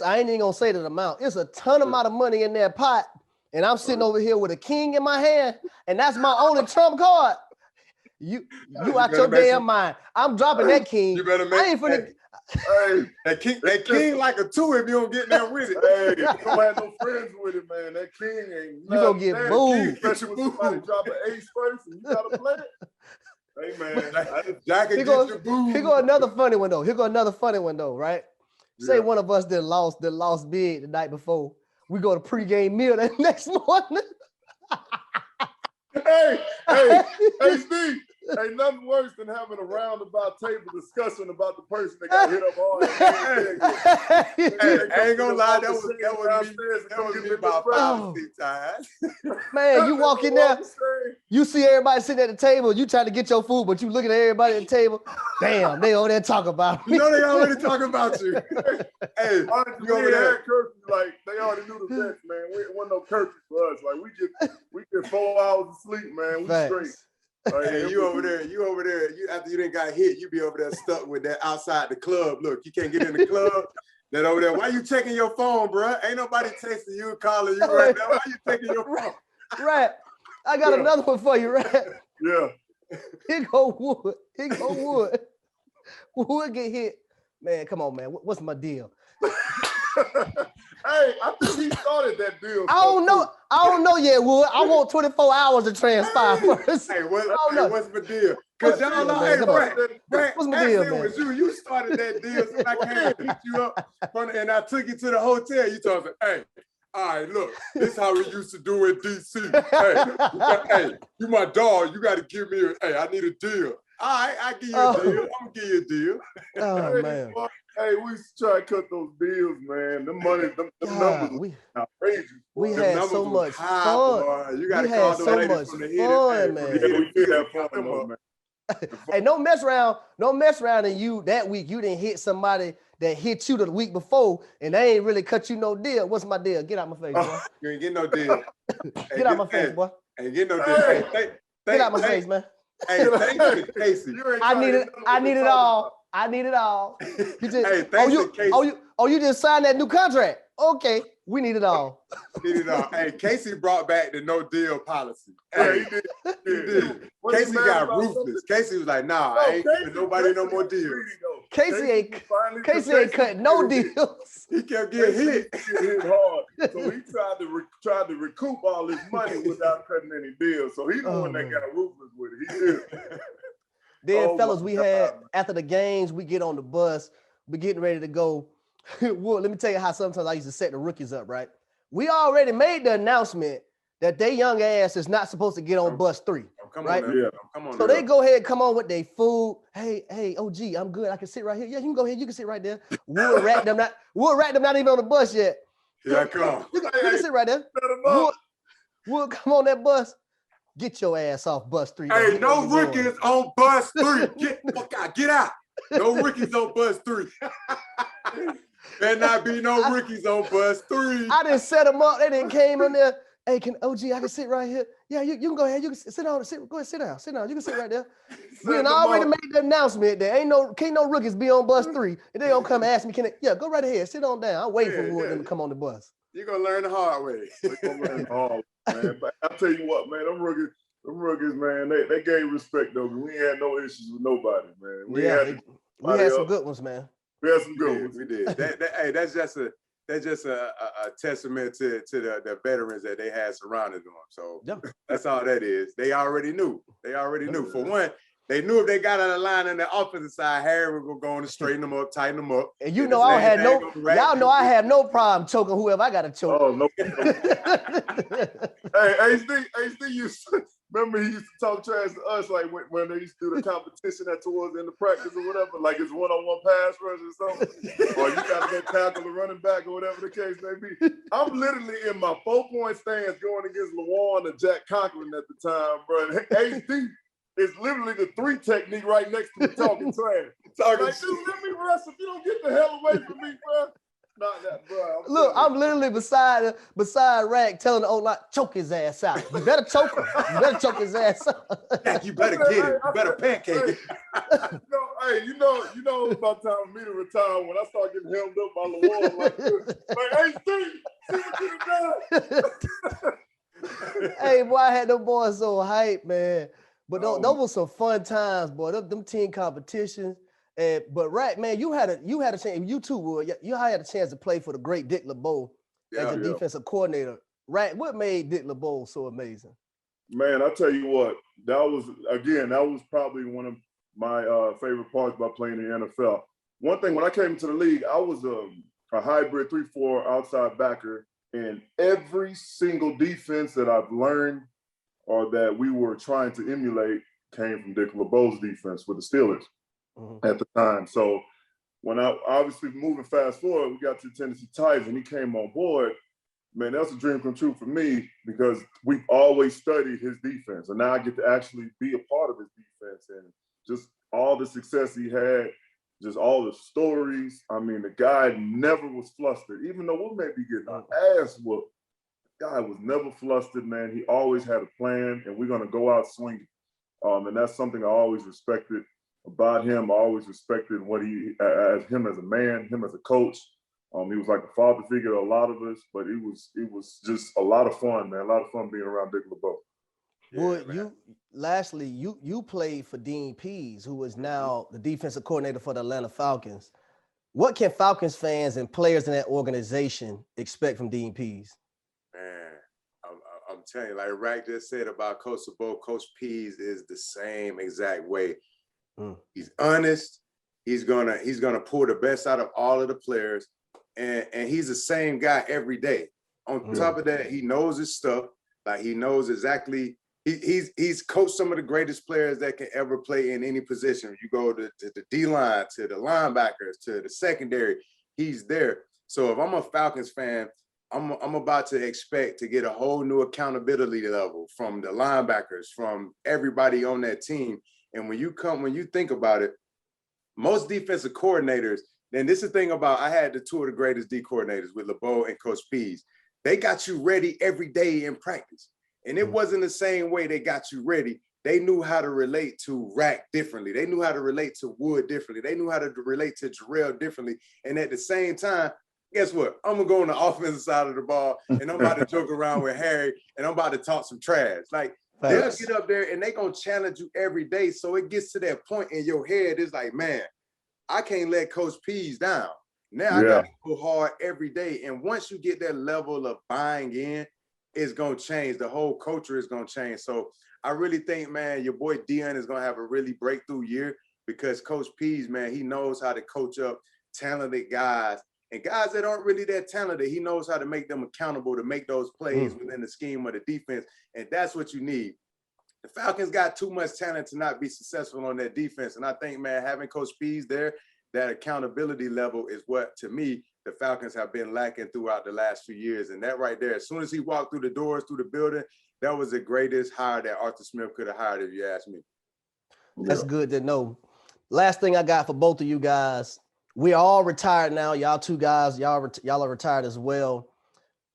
I ain't even gonna say the amount. It's a ton amount of money in that pot, and I'm sitting over here with a king in my hand, and that's my only trump card. You out your damn mind. I'm dropping that king. You better make. I ain't finna. That king like a 2 if you don't get there with it. Hey, you don't have no friends with it, man. That king ain't. You gonna get booed. Especially when somebody drop an ace first, and you gotta play it. Hey man, Here go another funny one though. Right? Say one of us that lost big the night before. We go to pregame meal the next morning. Hey, Steve. Ain't nothing worse than having a roundabout table discussion about the person that got hit up hard. I ain't gonna lie, that was me about 5 or 6 times. Man, you walk in there, you see everybody sitting at the table, you trying to get your food, but you looking at everybody at the table. Damn, they over there talking about me. You know they already talking about you. Hey, you over there curfew, like they already knew the best, man. It wasn't no curfew for us. Like we get 4 hours of sleep, man. We straight. Hey, you over there. You after you didn't got hit, you be over there stuck with that outside the club. Look, you can't get in the club. That over there. Why you checking your phone, bro? Ain't nobody texting you, calling you right now. Why you checking your phone? Right. I got another one for you, right? Yeah. Here go Wood. Here go Wood. Wood get hit. Man, come on, man. What's my deal? Hey, I think he started that deal. I don't know yet, Wood. I want 24 hours to transpire first. Hey, what's my deal? Because y'all know, hey, Brad, what's my deal, man? Was you started that deal, so I came and picked you up, and I took you to the hotel. You told me, hey, all right, look, this is how we used to do in D.C. Hey, you my dog. You got to give me I need a deal. All right, I give you a deal. I'm going to give you a deal. Oh, man. Hey, we used to try to cut those deals, man. The money, the numbers were outrageous. We had so much fun. Boy. You got to call the ladies from the head. Man. Yeah, we did have fun, though, man. Hey, don't mess around. Don't mess around and you that week you didn't hit somebody that hit you the week before and they ain't really cut you no deal. What's my deal? Get out my face, boy. You ain't get no deal. Get out my face, boy. Ain't get no deal. Get out my face, man. Hey, thanks to Casey. I need it all. I need it all. You just, hey, thanks to Casey. You just signed that new contract. Okay, we need it all. Need it all. Hey, Casey brought back the no deal policy. Hey, he did. Casey got ruthless. Casey was like, nah, I ain't giving nobody no more deals. Casey ain't cutting no deals. He kept getting hit. Hit hard. So he tried to recoup all his money without cutting any deals. So he's the one that got ruthless with it. He did. Then, fellas, we had, after the games, we get on the bus, we getting ready to go. Well, let me tell you how sometimes I used to set the rookies up, right? We already made the announcement that they young ass is not supposed to get on bus 3, right? Come on. So they go ahead and come on with their food. Hey, OG, I'm good. I can sit right here. Yeah, you can go ahead. You can sit right there. Wood rat them not even on the bus yet. Yeah, come on. You can sit right there. Wood, come on that bus. Get your ass off bus 3. Hey, no rookies on bus 3. Get out. No rookies on bus 3. There not be no rookies on bus 3. I didn't set them up. They didn't came in there. Hey, I can sit right here? Yeah, you can go ahead. You can sit down. Go ahead, sit down. You can sit right there. We already made the announcement that can't no rookies be on bus 3. And they don't come ask me, go right ahead. Sit on down. I'm waiting for them to come on the bus. You're gonna learn the hard way. Man. But I'll tell you what, man, them rookies, man, they gave respect though. We ain't had no issues with nobody, man. We had some good ones, man. We had some good ones. We did. That's just a testament to the veterans that they had surrounded them. So that's all that is. They already knew. For one, they knew if they got out of line on the offensive side, Harry was gonna go on and straighten them up, tighten them up. And y'all know I have no problem choking whoever I gotta choke. Oh no. Hey, HD, remember he used to talk trash to us like when they used to do the competition towards the end of practice or whatever, like it's one-on-one pass rush or something, or you gotta go tackle the running back or whatever the case may be. I'm literally in my 4-point stance going against LaWarn and Jack Conklin at the time, bro. HD is literally the 3 technique right next to me talking trash. Like, dude, let me rest if you don't get the hell away from me, bro. Not that, bro. Look, I'm literally beside Rag telling the old line, choke his ass out. You better choke him. You better choke his ass out. Jack, you better get it. You better pancake it. You know, it's about time for me to retire when I start getting held up by LaWarn like Steve, see what you done. Hey, boy, I had them boys so hype, man. But those were some fun times, boy. Them team competitions. But Rat, man, you had a chance. You too, Wood. You had a chance to play for the great Dick LeBeau as the defensive coordinator. Rat, what made Dick LeBeau so amazing? Man, I tell you what, that was probably one of my favorite parts about playing in the NFL. One thing, when I came into the league, I was a hybrid 3-4 outside backer, and every single defense that I've learned or that we were trying to emulate came from Dick LeBeau's defense with the Steelers at the time. So when I obviously moving fast forward, we got to the Tennessee Titans and he came on board. Man, that's a dream come true for me because we've always studied his defense. And now I get to actually be a part of his defense and just all the success he had, just all the stories. I mean, the guy never was flustered, even though we may be getting our ass whooped. The guy was never flustered, man. He always had a plan and we're going to go out swinging. And that's something I always respected about him. I always respected what him as a man, him as a coach. He was like a father figure to a lot of us, but it was just a lot of fun, man. A lot of fun being around Dick LeBeau. Wood, lastly, you played for Dean Pease, who is now the defensive coordinator for the Atlanta Falcons. What can Falcons fans and players in that organization expect from Dean Pease? Man, I'm telling you, like Rack just said about Coach LeBeau, Coach Pease is the same exact way. He's honest. He's gonna pull the best out of all of the players, and he's the same guy every day. On top of that, he knows his stuff. Like he knows exactly. He's coached some of the greatest players that can ever play in any position. You go to the D-line, to the linebackers, to the secondary, he's there. So if I'm a Falcons fan, I'm about to expect to get a whole new accountability level from the linebackers, from everybody on that team. And when you think about it, most defensive coordinators, and this is the thing about, I had the two of the greatest D coordinators with LeBeau and Coach Pease. They got you ready every day in practice. And it wasn't the same way they got you ready. They knew how to relate to Rack differently. They knew how to relate to Wood differently. They knew how to relate to Jarrell differently. And at the same time, guess what? I'm going to go on the offensive side of the ball, and I'm about to joke around with Harry, and I'm about to talk some trash. Like, they'll get up there, and they're going to challenge you every day. So it gets to that point in your head. It's like, man, I can't let Coach Pease down. Now I got to go hard every day. And once you get that level of buying in, it's going to change. The whole culture is going to change. So I really think, man, your boy Dion is going to have a really breakthrough year because Coach Pease, man, he knows how to coach up talented guys and guys that aren't really that talented. He knows how to make them accountable to make those plays within the scheme of the defense. And that's what you need. The Falcons got too much talent to not be successful on that defense. And I think, man, having Coach Pease there, that accountability level is what, to me, the Falcons have been lacking throughout the last few years. And that right there, as soon as he walked through the doors, through the building, that was the greatest hire that Arthur Smith could have hired, if you ask me. That's good to know. Last thing I got for both of you guys. We are all retired now. Y'all two guys, y'all are retired as well.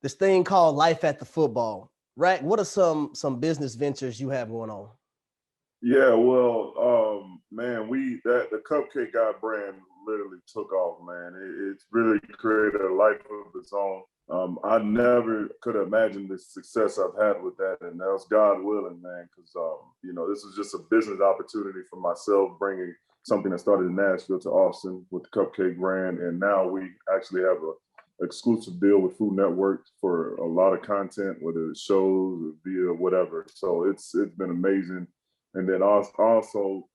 This thing called life at the football. Rack, what are some business ventures you have going on? Yeah, well, man, the Cupcake Guy brand literally took off, man. It's really created a life of its own. I never could have imagined the success I've had with that, and that was God willing, man, because, this is just a business opportunity for myself, bringing something that started in Nashville to Austin with the Cupcake brand, and now we actually have an exclusive deal with Food Network for a lot of content, whether it's shows or via whatever. So it's been amazing. And then also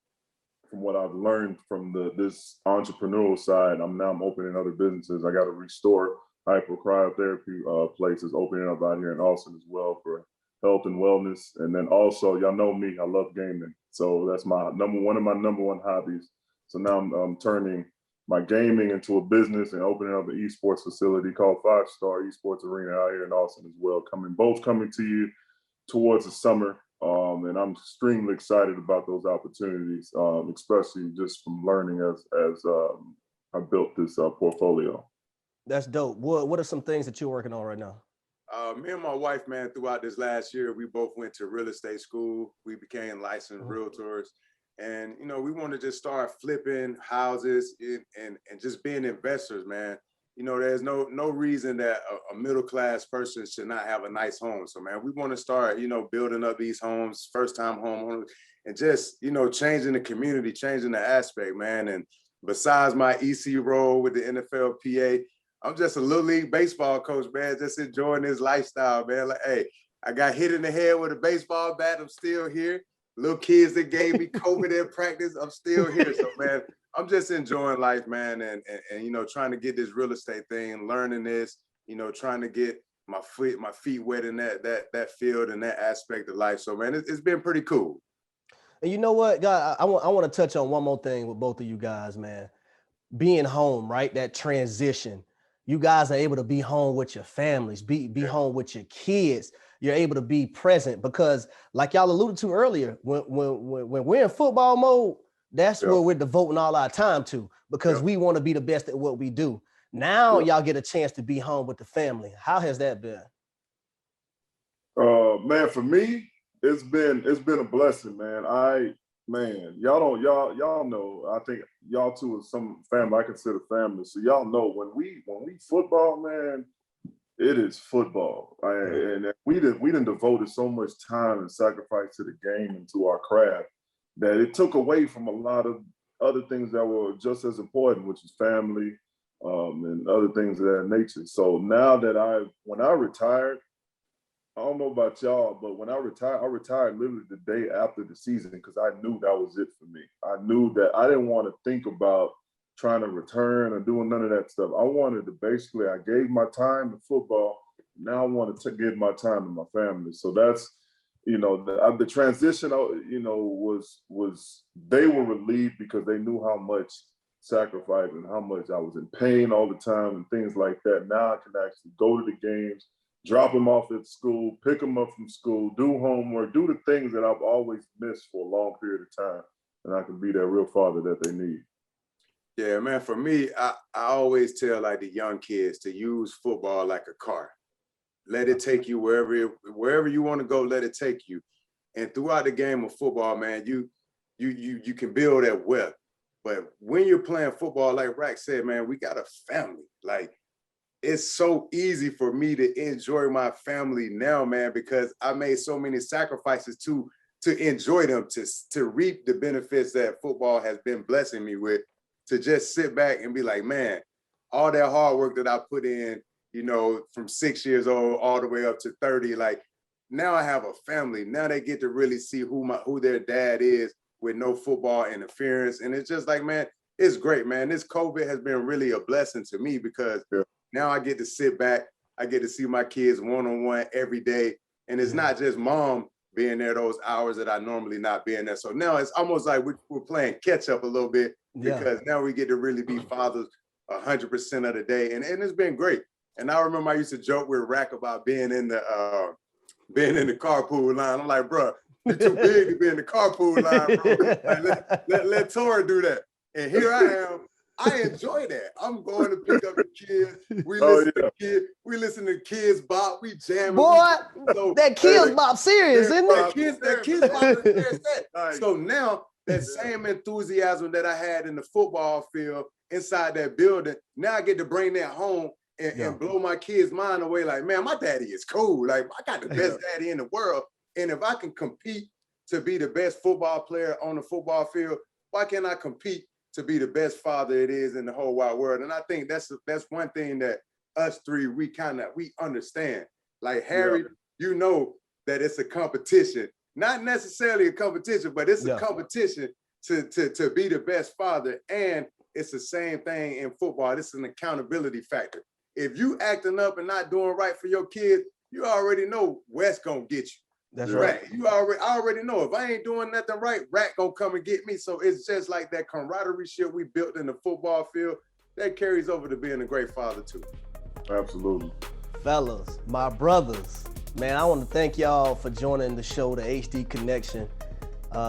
from what I've learned from this entrepreneurial side, I'm opening other businesses. I got a Restore hypocryotherapy place is opening up out here in Austin as well for health and wellness. And then also, y'all know me, I love gaming. So that's one of my number one hobbies. So now I'm turning my gaming into a business and opening up an esports facility called 5 Star Esports Arena out here in Austin as well. Both coming to you towards the summer. And I'm extremely excited about those opportunities, especially just from learning as I built this portfolio. That's dope. What are some things that you're working on right now? Me and my wife, man, throughout this last year, we both went to real estate school. We became licensed realtors. And, we want to just start flipping houses and just being investors, man. There's no reason that a middle-class person should not have a nice home. So, man, we want to start, building up these homes, first-time homeowners, and just, changing the community, changing the aspect, man. And besides my EC role with the NFLPA, I'm just a little league baseball coach, man, just enjoying this lifestyle, man. Like, hey, I got hit in the head with a baseball bat. I'm still here. Little kids that gave me COVID in practice, I'm still here. So, man, I'm just enjoying life, man, and trying to get this real estate thing, learning this, trying to get my feet wet in that field and that aspect of life. So, man, it's been pretty cool. And you know what, God, I want to touch on one more thing with both of you guys, man. Being home, right? That transition. You guys are able to be home with your families, be home with your kids. You're able to be present because, like y'all alluded to earlier, when we're in football mode, that's where we're devoting all our time to because we want to be the best at what we do. Now y'all get a chance to be home with the family. How has that been? Man, for me, It's been a blessing, man. Y'all know. I think y'all two are some family I consider family. So y'all know when we football, man, it is football. And we didn't devoted so much time and sacrifice to the game and to our craft that it took away from a lot of other things that were just as important, which is family, and other things of that nature. So now that when I retired, I don't know about y'all, but when I retired literally the day after the season because I knew that was it for me. I knew that I didn't want to think about trying to return or doing none of that stuff. I wanted to basically, I gave my time to football. Now I wanted to give my time to my family. So that's, the transition, was they were relieved because they knew how much sacrifice and how much I was in pain all the time and things like that. Now I can actually go to the games, drop them off at school, pick them up from school, do homework, do the things that I've always missed for a long period of time. And I can be that real father that they need. Yeah, man, for me, I always tell like the young kids to use football like a car. Let it take you wherever you want to go, let it take you. And throughout the game of football, man, you can build that wealth. But when you're playing football, like Rack said, man, we got a family. Like, it's so easy for me to enjoy my family now, man, because I made so many sacrifices to enjoy them, to reap the benefits that football has been blessing me with, to just sit back and be like, man, all that hard work that I put in, from 6 years old all the way up to 30, like now I have a family. Now they get to really see who their dad is with no football interference. And it's just like, man, it's great, man. This COVID has been really a blessing to me because now I get to sit back. I get to see my kids one-on-one every day. And it's not just mom being there those hours that I normally not being there. So now it's almost like we're playing catch up a little bit because now we get to really be fathers 100% of the day. And it's been great. And I remember I used to joke with Rack about being in the carpool line. I'm like, bro, you're too big to be in the carpool line, bro. Like, let Tori do that. And here I am. I enjoy that. I'm going to pick up the kids. We listen to Kids Bop. We jamming. Boy, that Kids Bop serious, isn't it? That Kids Bop is serious. So now that same enthusiasm that I had in the football field inside that building, now I get to bring that home and blow my kids' mind away. Like, man, my daddy is cool. Like, I got the best daddy in the world. And if I can compete to be the best football player on the football field, why can't I compete to be the best father it is in the whole wide world? And I think that's one thing that us three, we understand. Like Harry, you know that it's a competition, not necessarily a competition, but it's a competition to be the best father. And it's the same thing in football. It's an accountability factor. If you acting up and not doing right for your kids, you already know Wes gonna get you. That's right. I already know if I ain't doing nothing right, Rat gonna come and get me. So it's just like that camaraderie shit we built in the football field that carries over to being a great father too. Absolutely. Fellas, my brothers, man, I want to thank y'all for joining the show, the HD Connection.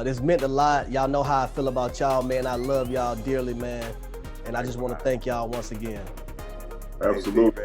This meant a lot. Y'all know how I feel about y'all, man. I love y'all dearly, man. And I just want to thank y'all once again. Absolutely.